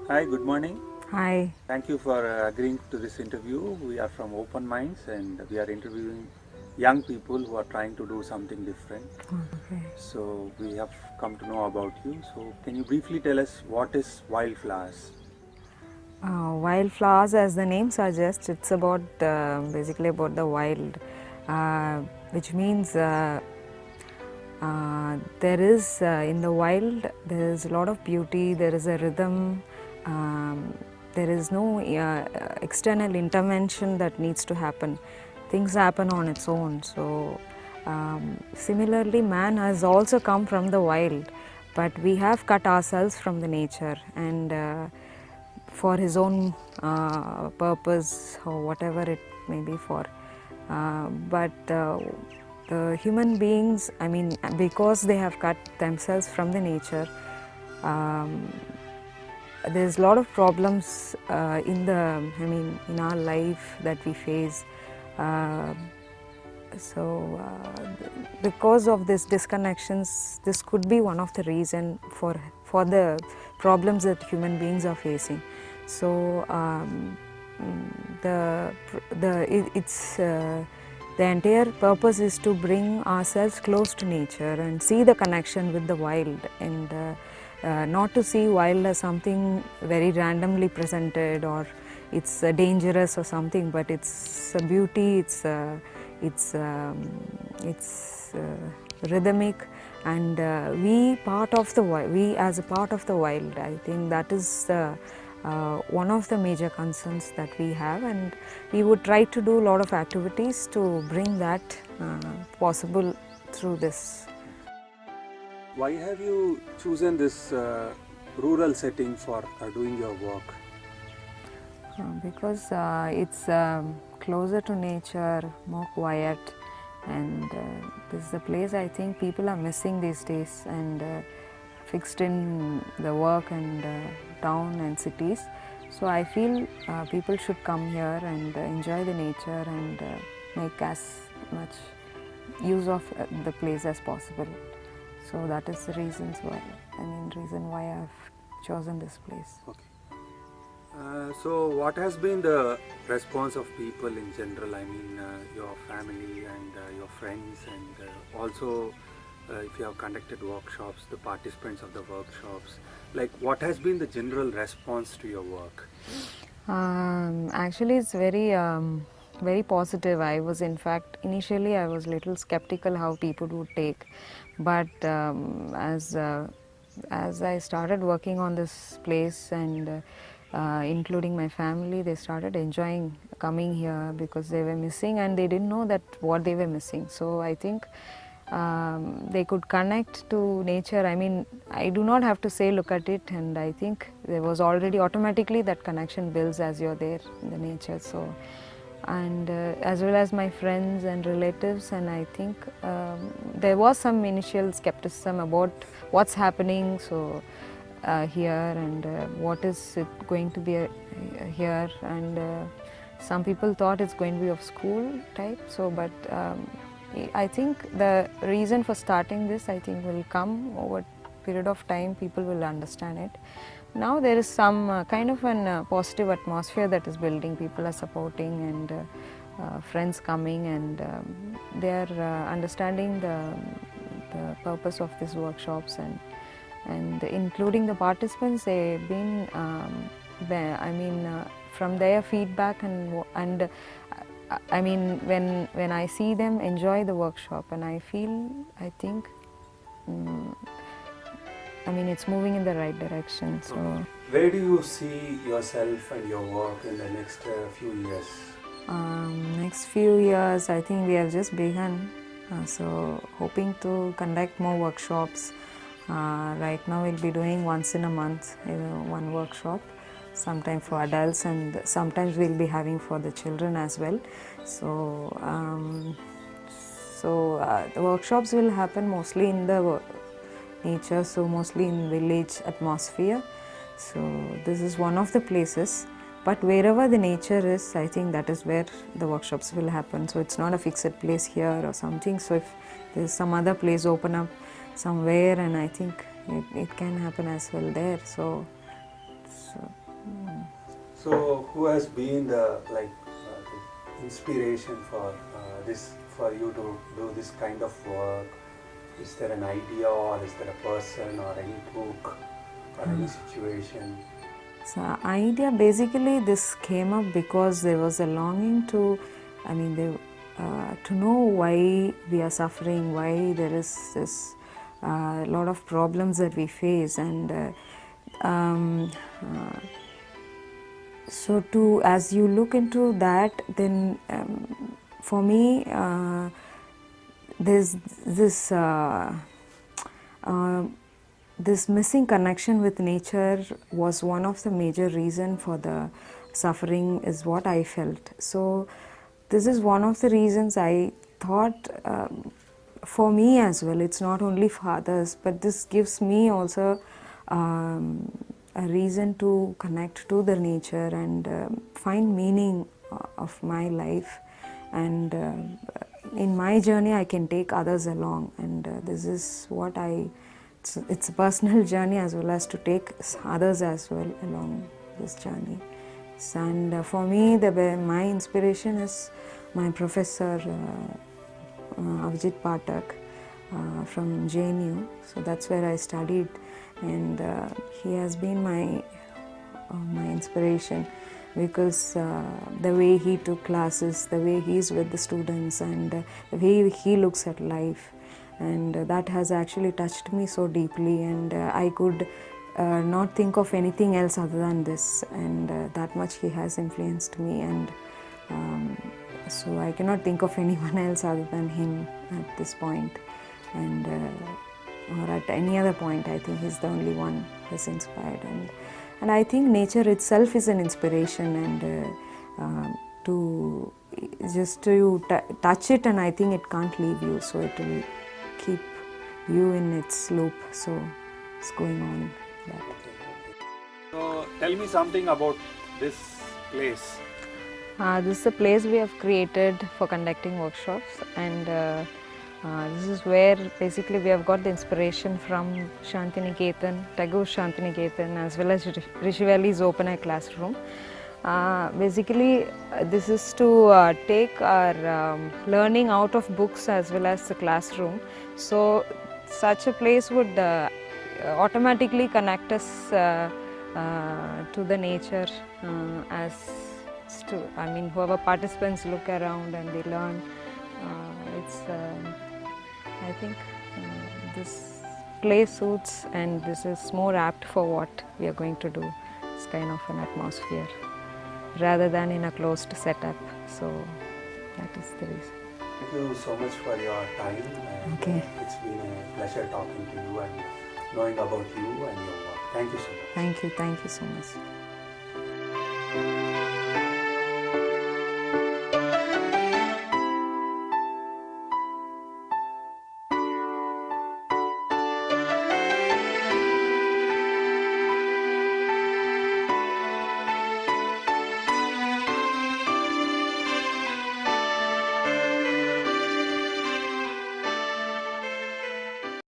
Hi, good morning. Hi. Thank you for agreeing to this interview. We are from Open Minds and we are interviewing young people who are trying to do something different. Okay. So, we have come to know about you. So, can you briefly tell us what is wildflowers? Wildflowers, as the name suggests, it's about basically about the wild, which means there is in the wild there is a lot of beauty. There is a rhythm. There is no external intervention that needs to happen. Things happen on its own. So similarly, man has also come from the wild, but we have cut ourselves from the nature and. For his own purpose or whatever it may be for. But the human beings, I mean, because they have cut themselves from the nature, um, there's a lot of problems in our life that we face. Uh, because of these disconnections, this could be one of the reason for the problems that human beings are facing. So the entire purpose is to bring ourselves close to nature and see the connection with the wild, and not to see wild as something very randomly presented or it's dangerous or something, but it's a beauty, it's rhythmic, and we as a part of the wild, I think that is one of the major concerns that we have, and we would try to do a lot of activities to bring that possible through this. Why have you chosen this rural setting for doing your work? Because it's closer to nature, more quiet, and this is a place I think people are missing these days, and fixed in the work and town and cities. So I feel people should come here and enjoy the nature and make as much use of the place as possible. So that is the reason why I've chosen this place. Okay. So, what has been the response of people in general? I mean, your family and your friends, and also if you have conducted workshops, the participants of the workshops, like what has been the general response to your work? Actually, it's very positive. I was, in fact, initially I was little skeptical how people would take, but as I started working on this place and including my family, they started enjoying coming here because they were missing and they didn't know that what they were missing. So I think they could connect to nature. I mean, I do not have to say look at it, and I think there was already automatically that connection builds as you're there in the nature. So, and as well as my friends and relatives, and I think there was some initial skepticism about what's happening here, and what is it going to be here, and some people thought it's going to be of school type. So, but I think the reason for starting this, I think, will come over a period of time. People will understand it. Now there is some kind of an positive atmosphere that is building. People are supporting, and friends coming, and they are understanding the purpose of these workshops, and including the participants. They've been from their feedback, and I mean, when I see them enjoy the workshop, and I think it's moving in the right direction. So, where do you see yourself and your work in the next few years? Next few years, I think we have just begun. So, hoping to conduct more workshops. Right now, we'll be doing once in a month, one workshop. Sometimes for adults, and sometimes we'll be having for the children as well. So, the workshops will happen mostly in the nature, so mostly in village atmosphere. So this is one of the places, but wherever the nature is, I think that is where the workshops will happen. So it's not a fixed place here or something. So if there's some other place open up somewhere, and I think it can happen as well there. So So, So who has been the inspiration for for you to do this kind of work? Is there an idea, or is there a person, or any book, or any situation? so idea basically this came up because there was a longing to, to know why we are suffering, why there is this lot of problems that we face, and so to as you look into that, then for me there's this this missing connection with nature was one of the major reason for the suffering, is what I felt. So this is one of the reasons I thought for me as well. It's not only for others, but this gives me also a reason to connect to the nature and find meaning of my life. And in my journey I can take others along, and this is what it's a personal journey as well as to take others as well along this journey. And for me, my inspiration is my professor Avijit Pathak from JNU. So that's where I studied, and he has been my inspiration, because the way he took classes, the way he is with the students, and the way he looks at life, and that has actually touched me so deeply, and I could not think of anything else other than this, and that much he has influenced me, and so I cannot think of anyone else other than him at this point, and or at any other point. I think he's the only one who's inspired, and I think nature itself is an inspiration, and to just to touch it, and I think it can't leave you, so it will keep you in its loop. So it's going on that. So tell me something about this place. This is a place we have created for conducting workshops, and this is where basically we have got the inspiration from Shantiniketan, Tagore's Shantiniketan, as well as Rishi Valley's open air classroom. Basically this is to take our learning out of books as well as the classroom. So such a place would automatically connect us to the nature, as to, whoever participants look around and they learn. I think this place suits, and this is more apt for what we are going to do. It's kind of an atmosphere rather than in a closed setup. So that is the reason. Thank you so much for your time. And Okay. It's been a pleasure talking to you and knowing about you and your work. Thank you so much. Thank you so much.